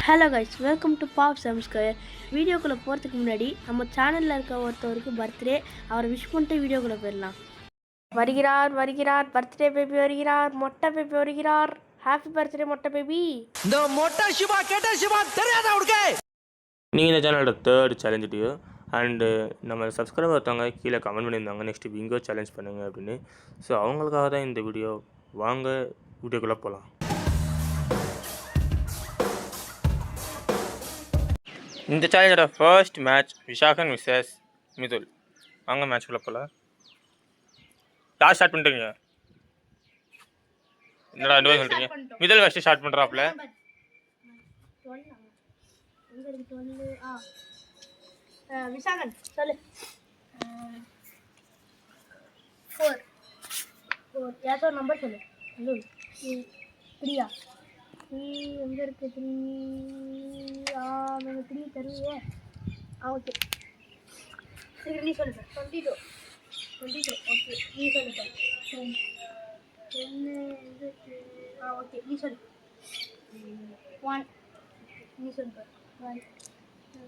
Hello guys, welcome to Pop Samsquare. வீடியோக்குள்ளே போகிறதுக்கு முன்னாடி நம்ம சேனலில் இருக்க ஒருத்தவருக்கு பர்த்டே, அவரை விஷ் பண்ணிட்டு வீடியோக்குள்ளே போயிடலாம். வருகிறார் வருகிறார் பர்த்டே பேபி வருகிறார், மொட்டை பேபி வருகிறார். ஹாப்பி பர்த்டே மொட்டை பேபி. இந்த மொட்டை சிவா கேட்ட சிவா தெரியாதா உனக்கு? நீங்கள் இந்த சேனலோட தேர்ட் சேலஞ்ச் வீடியோ அண்டு நம்ம சப்ஸ்கிரைபர் ஒருத்தவங்க கீழே கமெண்ட் பண்ணியிருந்தாங்க நெக்ஸ்ட் பிங்கோ சேலஞ்ச் பண்ணுங்க அப்படின்னு. ஸோ அவங்களுக்காக தான் இந்த வீடியோ. வாங்க வீடியோக்குள்ளே போகலாம். இந்த சேலஞ்சோட first match Vishakan versus Mithul. வாங்க மேட்ச்குள்ளே போகலாம். யார் ஸ்டார்ட் பண்ணுறீங்க? என்னடா ரெண்டு பேரும் சொல்கிறீங்க? மிதுல் ஃபஸ்ட்டு ஸ்டார்ட் பண்ணுறாப்புல. விஷாகன் சொல்லு. 4 ஏதோ நம்பர் சொல்லு. 3 எங்கே இருக்கு? 3 நம்ம 3 தருவியே. ஓகே சரி, நீ சொல்லு. 22 ஓகே நீ சொல்லு. 10 ஓகே நீ சொல்லு. 1 நீ சொல்லு.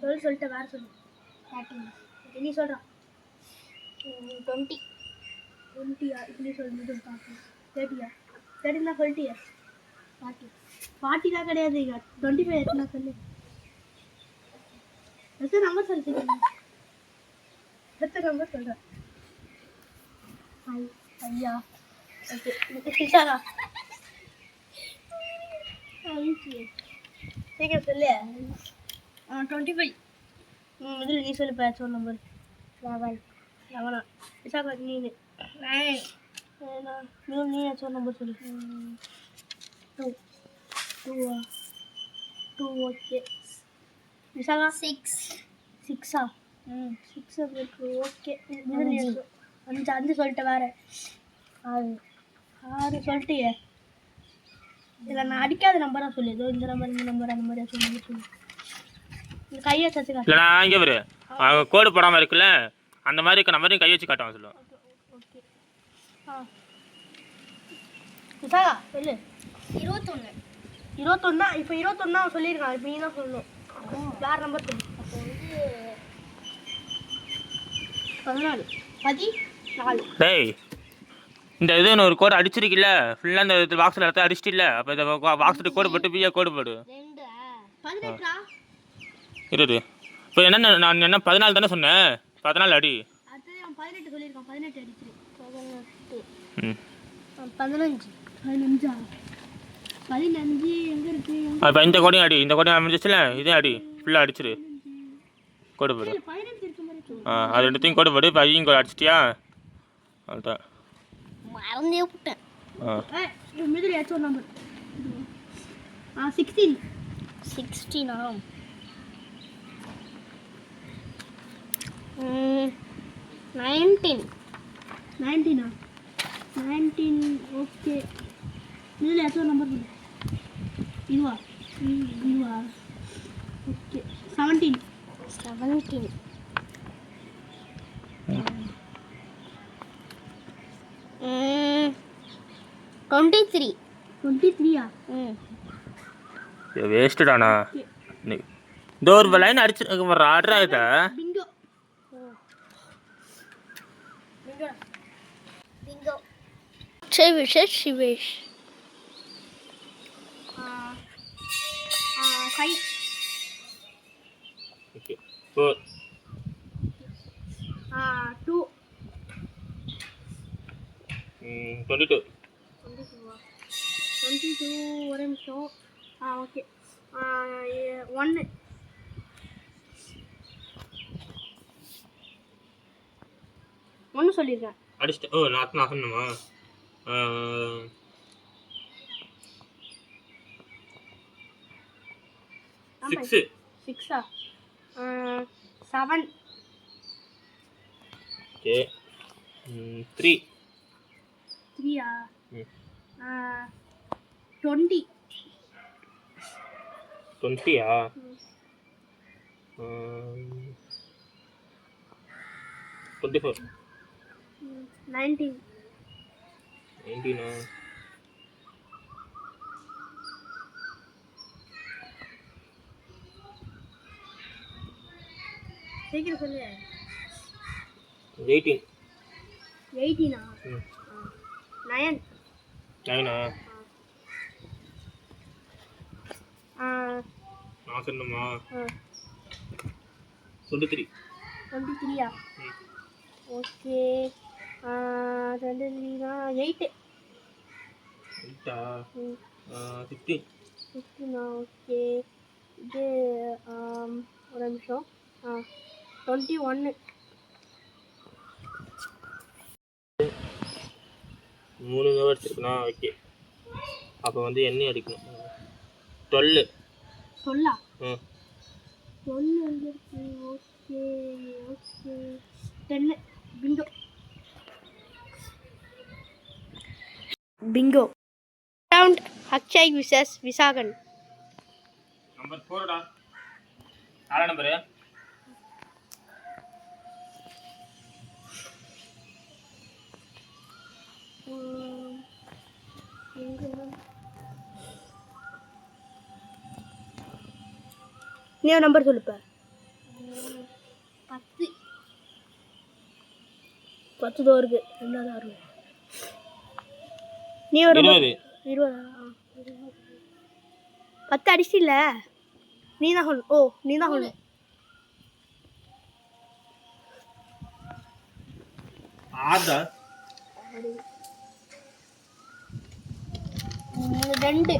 1 சொல்லிட்டு வேறு சொல்லு. 13 ஓகே நீ சொல்கிறான். 20 இப்போ நீ சொல்லு. 30 30 சொல்லிட்டியா? 40 தான் கிடையாது. 25 எத்தனை சொல்லு. எத்தனை நம்பர் சொல்லிட்டு எத்தனை நம்பர் சொல்கிறேன். ஐயா ஓகே சிஷாரா சீக்கிரம் சொல்லு. 25 இதில் நீ சொல்லு. பேட்ச் ஒரு நம்பர் 11 விசாகா நீ 9 நீ ஏதாச்சும் ஒரு நம்பர் சொல்லு. 2 ஓகே விசாகா 6 இருக்கு. ஓகே 5 சொல்லிட்டு வேறு 6 சொல்லிட்டியே. இதில் நான் அடிக்காத நம்பராக சொல்லு. ஏதோ இந்த நம்பர் அந்த மாதிரி சொல்லு. இந்த கையை வச்சுக்கா. இல்லை நான் இங்கே வரு கோடு போடாமல் இருக்குல்ல, அந்த மாதிரி இருக்க நம்பரையும் கை வச்சு காட்டுவாங்க சொல்லுவேன். ஓகே விசாகா சொல்லு. 21 இப்போ 21 சொல்லியிருக்கான். இப்போ நீ தான் சொல்லணும். வேறு நம்பர் சொல்லு. அப்போ வந்து 14 டேய், இந்த இது ஒரு கோடு அடிச்சிருக்கில்ல ஃபுல்லாக, இந்த பாக்ஸில் இடத்த அடிச்சிட்டில்ல. அப்போ இந்த பாக்ஸில் கோடு போட்டு பிஏ கோடு போடு. 18 இரு. இப்போ என்ன நான் என்ன 14 தானே சொன்னேன்? 14 அடி. அது 18 சொல்லியிருக்கான். 18 அடிச்சிரு. 15 எங்கே இருக்கு? இப்போ இந்த கோடையும் அடி. இந்த கோடையும் அமைஞ்சிச்சுல, இதே அடி ஃபுல்லாக அடிச்சிரு. கோடு போடு. 15 இருக்க மாதிரி. அது ரெண்டுத்தையும் கோடு போடு. இப்போ ஐயும் கோடு அடிச்சிட்டியா? அதுதான் மறந்தே விட்டேன். மிதில் ஏதாச்சும் ஒரு நம்பர். 16 19 ஓகே. இதில் ஏதாச்சும் ஒரு நம்பர் சொல்லு. இதுவா ஓகே 17 23 வேஸ்ட்டுடாண்ணா. இந்த ஒரு லைன் அடிச்சு ஒரு ஆர்டர் ஆகுதா? பிங்கோ சிவேஷ் 5 ஓகே 4 2 22 ஒரு நிமிஷம். ஓகே 1 சொல்லியிருக்கேன். அடிச்சிட்டு நான் சொன்னமா? 6 7 ஓகே 3 20 20 24 19 19 சீக்கிரம் சொல்லு. 18. 18 ம் 9. 9 ஆ நான் சொன்னமா ஆ 23. 23 ம் ஓகே. 23 8. 8 ம் 15. 15 ஓகே. இது ஒரு நிமிஷம். 21. 3 அடிச்சிருக்கனா ஓகே. அப்போ வந்து எண்ணெய் அடிக்கணும். 12. சொல்லா ம் 12 வந்துருக்கு. Okay okay 10. Bingo bingo. Round Akshay versus Vishakan. Number 4டா. 4 நம்பரு. நீ ஒரு நம்பர் சொல்லுப்ப. 10. 10 தான் இருக்கு. ரெண்டாவது ஆறு. நீ ஒரு 20. 20. 10 அடிச்சில்ல. நீ தான் சொல்லு. ஓ நீ தான் சொல்லு. 6டா. 2. 17.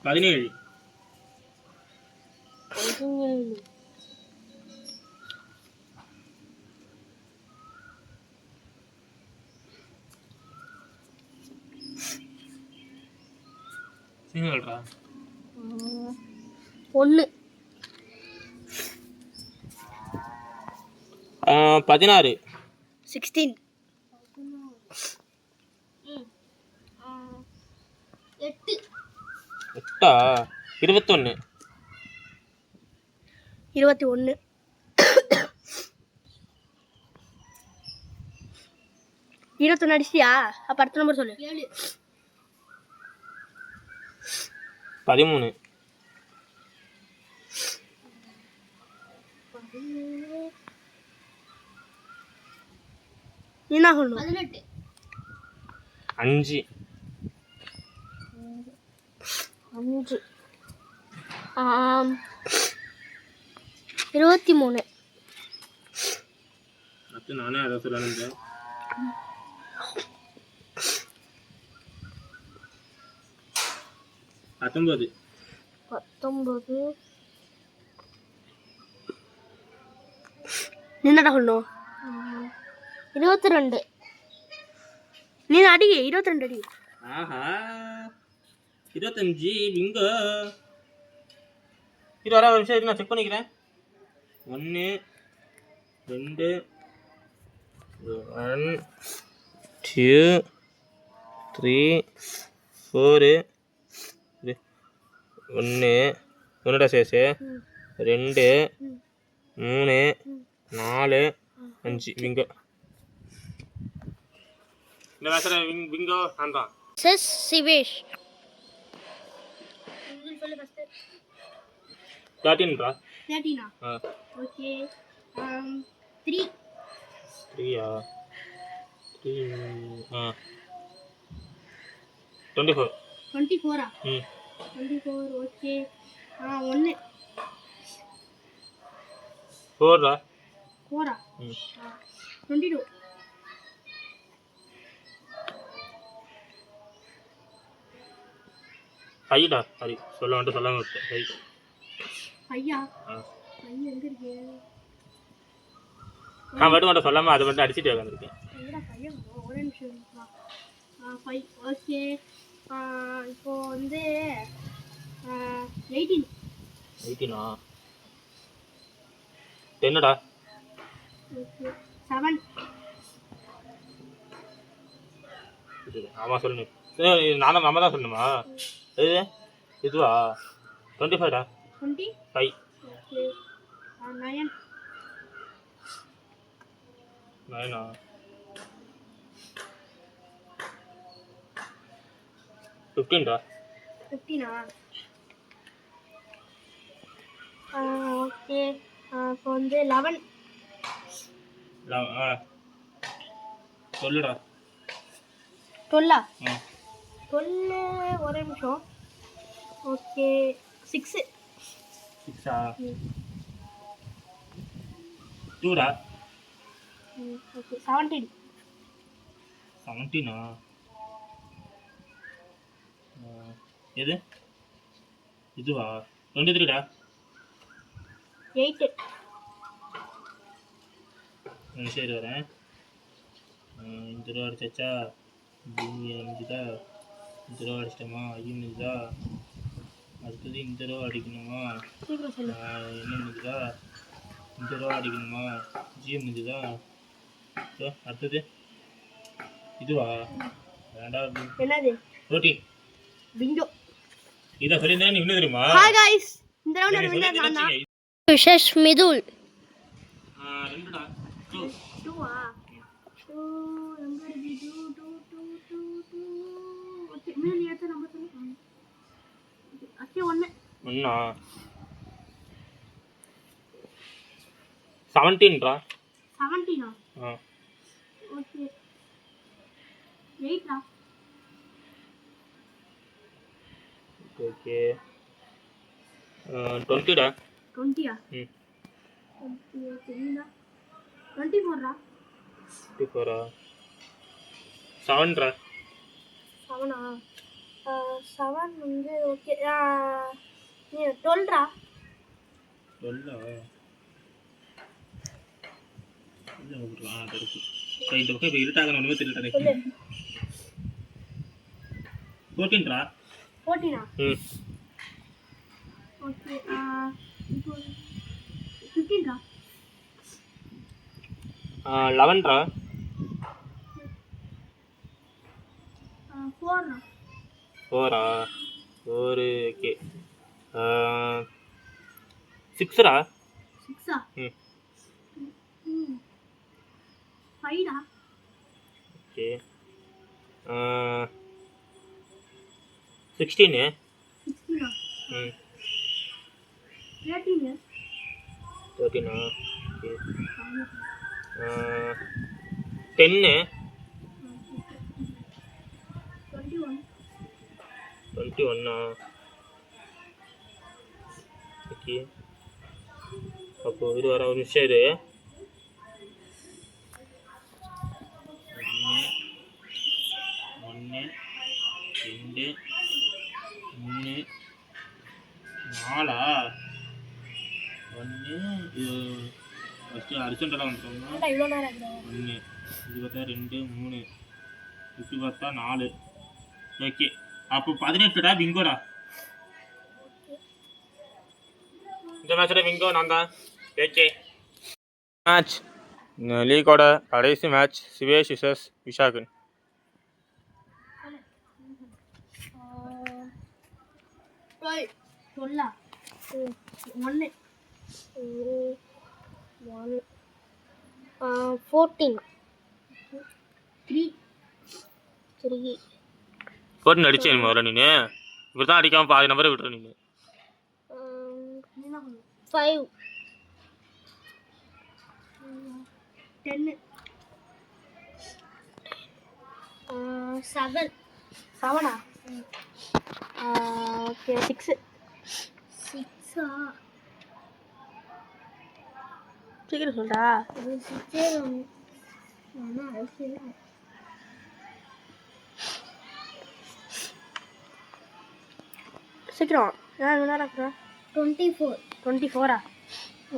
17. சீக்கிரம்டா. 1. 16. 16. 8. 8 21. 21. 21 அடிச்சியா? அப்ப அடுத்த நம்பர் சொல்லு. 7. 13. நீ என்ன சொல்லணும்? 18. 5. 5. 23. அடுத்து நானே அதை சொல்லணும். 19. 19. நீ என்னடா சொல்லணும்? 22. நீ அடி. 22 அடி. ஆஹா 25 பிங்கோ. இது வர ஒரு நிமிஷம் நான் செக் பண்ணிக்கிறேன். 1 2 1 2 3 4 1 ஒன்றுடா சேஷு 2 3 4 5 பிங்கோ. இந்த வேசர பிங்கோ நான் தான். சஸ் சிவேஷ். சொல்லு ஃபர்ஸ்ட். 13டா. 13. ஓகே. 3. 3 3 24. 24. ம் 24 ஓகே. 1. 4டா. 4. ம் 22. 5டா. சாரி சொல்ல வந்துட்டு சொல்லாம விட்டேன். 5. ஐயா ஐயா எங்க இருக்கு? நான் மட்டும் மட்டும் சொல்லாம அதை மட்டும் அடிச்சுட்டு உட்காந்துருக்கேன். எங்கடா பையன்? ஒரே நிமிஷம். 5 ஓகே. இப்போ வந்து 18. 18ஆ 10டா. ஓகே 7. ஆமாம் சொல்லு. நானும் நம்ம தான் சொல்லணுமா? இது இதுவா 25டா. 25. 5 ஓகே. 9. 9ஆ 15டா. 15ஆ? ஓகே. இப்போ வந்து 11. சொல்லுடா. 12ஆ? 12 ஒரே நிமிஷம். ஓகே 6. 6ஆ? 2டா. ஓகே 17. 17ஆ? எது இதுவா? 23டா. 8. சரி வரேன். இந்த தடவை அடிச்சாச்சா? பூமி அடிஞ்சுதா? இந்த தடவை அடிச்சிட்டோமா? ஐயோ நின்றுதா? அடுத்தது இந்த தடவை அடிக்கணுமா? சீக்கிரம் சொல்லு. என்ன நின்றுதா? இந்த தடவை அடிக்கணுமா? ஜிஎம் நின்றுதா? அடுத்தது இதுவா? ரெண்டாவது என்னது? ப்ரோட்டீன். பிங்கோ. இதான் சொல்லியிருந்தேன். நீ இன்னும் தெரியுமா? ஹாய் गाइस, இந்த ரவுண்ட் நீ வின்னர் நான் தான். சொல்லியிருந்தீங்க. விஷேஷ் மிதுல். 2டா. 2ஆ? 2 எங்க இருக்கு? 2. ஓகே மீதி எடுத்து நம்பர் சொல்லு. ஓகே 1. 1ஆ? 17டா. 17ஆ? ஓகே 8டா. ஓகே 20டா. 20ஆ? 20 ஓகே நீடா. 24டா. 24ஆ? 7டா. 7ஆ? 7 வந்து ஓகே. நீ 12டா. 12ஆ? இல்லை இருக்கு. இந்த பக்கம் இப்போ இருட்டாக ஒன்றுமே தெரியல. சொல்லு. 14டா. 14ஆ? ஓகே இப்போ 15டா. 11டா. 4டா. 4ஆ? 4 ஓகே 6டா. 6ஆ? 5டா. ஓகே 16. 16ஆ? 13. 13ஆ? ஓகே 10. 21ஆ? ஓகே அப்போ இது வர ஒரு நிமிஷம் இது. 1 2 3 4ஆ? 1 ஃபஸ்ட்டு அரிசண்டெல்லாம் வந்துட்டோம்னா இவ்வளோ நேரம் ஆகுதா? 1 இது பார்த்தா 2 3 இப்படி பார்த்தா 4. ஓகே அப்போ 18டா பிங்கோடா. இந்த மேட்சோட பிங்கோ நான் தான். ஓகே மேட்ச் லீகோட கடைசி மேட்ச் சிவேஷ் விசஸ் விஷாகன். 12ஆ? 1. 14. 3. போட்டு அடிச்சே முதல்ல நீ இப்படி தான் அடிக்காமல் பாதி நம்பரை விட்டுற நீ. 5. 10. 7. 7ஆ? ஓகே 6. 6ஆ? சீக்கிரம் சொல்றா. 6 சீக்கிரம். என்ன நடக்குறா? 24. 24ஆ?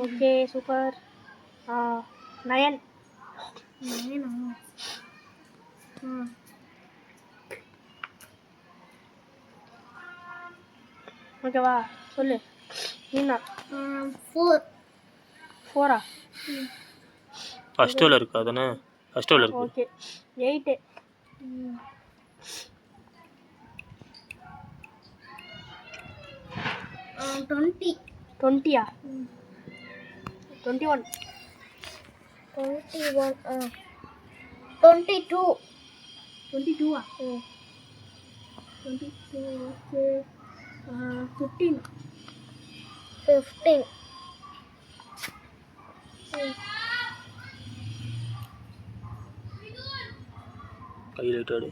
Okay super. 9. 9ஆ? ஓகேவா சொல்லு. நீனா? 4. 4ஆ? ஃபர்ஸ்ட் ஓவில் இருக்கு அதானே? ஃபர்ஸ்ட் ஓவில் இருக்கு. ஓகே 8. 20. 20ஆ? 21. 22. 22ஆ? 22 ஓகே 15. 15. கையில் எட்டாடு.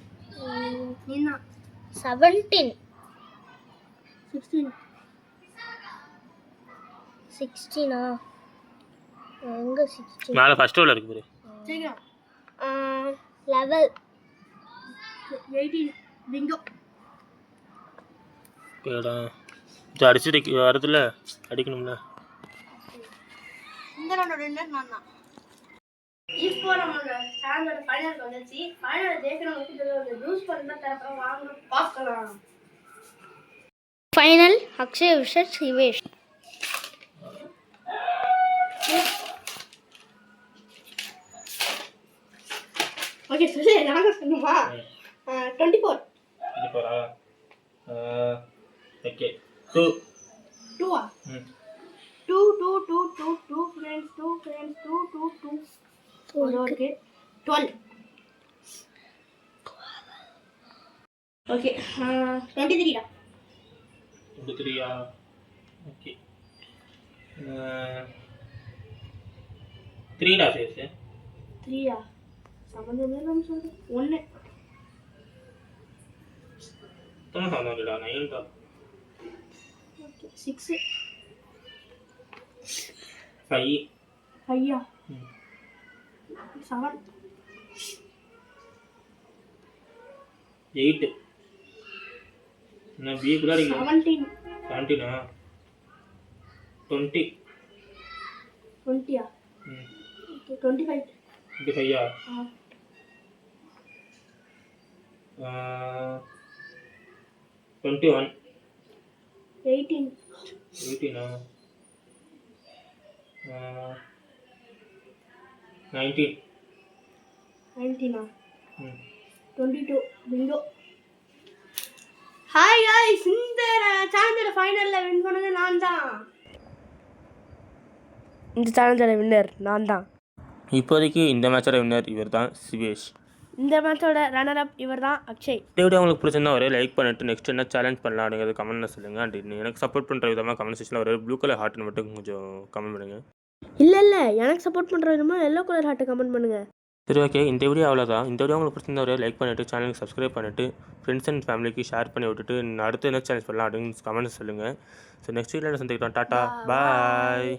17. 16. 16. எங்க 16? மேலே ஃபஸ்ட் ரோவில் இருக்கு பாரு. சீக்கிரம். 11. 18. பிங்கோ. கேடா இது அடிச்சு வரதுல அடிக்கணும்ல. இந்த ரவுண்டோட வின்னர் நான் தான். இப்போ நம்மளோட சேனலோட ஃபைனல் வந்துச்சு. ஃபைனல் ஜெயிக்கிறவங்களுக்கு ஜூஸ் பண்ணி தரப்போம். வாங்க பார்க்கலாம். Final Akshay wishes Shivesh. Okay சொல்லு, நாங்கள் சொன்னோமா? 24. இது போகிறா ஓகே 2. 2. ம் 2 2 2 2 2 ஃப்ரெண்ட்ஸ் 2 ஃப்ரெண்ட்ஸ் 2 2 2 ஓகே 12. ஓகே 23 டா. 23 ஓகே 3 டா சேஸ் 3 சம்பந்தமே இல்லாம சொல்றேன். 1. தன சாந்தடா 9 டா. ஓகே 6. 5 5. ம் 7. 8 நான் பி கூட அடிக்கிறேன். 17. 17 20 20. ம் ஓகே 25. 25 21 18. 18 19 19. ம் 22. பிங்கோ. ஹாய் गाइस, இந்த சேனலோட ஃபைனல்ல வின் பண்ணது நான் தான். இந்த சேனலோட வின்னர் நான் தான். இப்போதைக்கு இந்த மேட்சோட வின்னர் இவர் தான் சிவேஷ். இந்த மேட்சோட ரன்னர் அப் இவர் தான் அக்ஷய். இந்த வீடியோ உங்களுக்கு பிடிச்சிருந்தா ஒரே லைக் பண்ணிட்டு நெக்ஸ்ட் என்ன சேலஞ்ச் பண்ணலாம் அப்படிங்கிறது கமெண்ட்டில் சொல்லுங்கள். அண்ட் எனக்கு சப்போர்ட் பண்ணுற விதமாக கமெண்ட் செக்ஷனில் ஒரு ப்ளூ கலர் ஹார்ட்னு மட்டும் கொஞ்சம் கமெண்ட் பண்ணுங்கள். இல்லை எனக்கு சப்போர்ட் பண்ணுற விதமாக எல்லோ கலர் ஹார்ட்டை கமெண்ட் பண்ணுங்கள். சரி ஓகே, இந்த வீடியோ அவ்வளோதான். இந்த வீடியோ உங்களுக்கு பிடிச்சிருந்தா ஒரே லைக் பண்ணிவிட்டு சேனலுக்கு சப்ஸ்கிரைப் பண்ணிவிட்டு ஃப்ரெண்ட்ஸ் அண்ட் ஃபேமிலிக்கு ஷேர் பண்ணி விட்டுட்டு அடுத்து என்ன சேலஞ்ச் பண்ணலாம் அப்படின்னு கமெண்ட்ஸ் சொல்லுங்கள். ஸோ நெக்ஸ்ட் வீடியோவில் சந்திக்கிறோம். டாட்டா பாய்.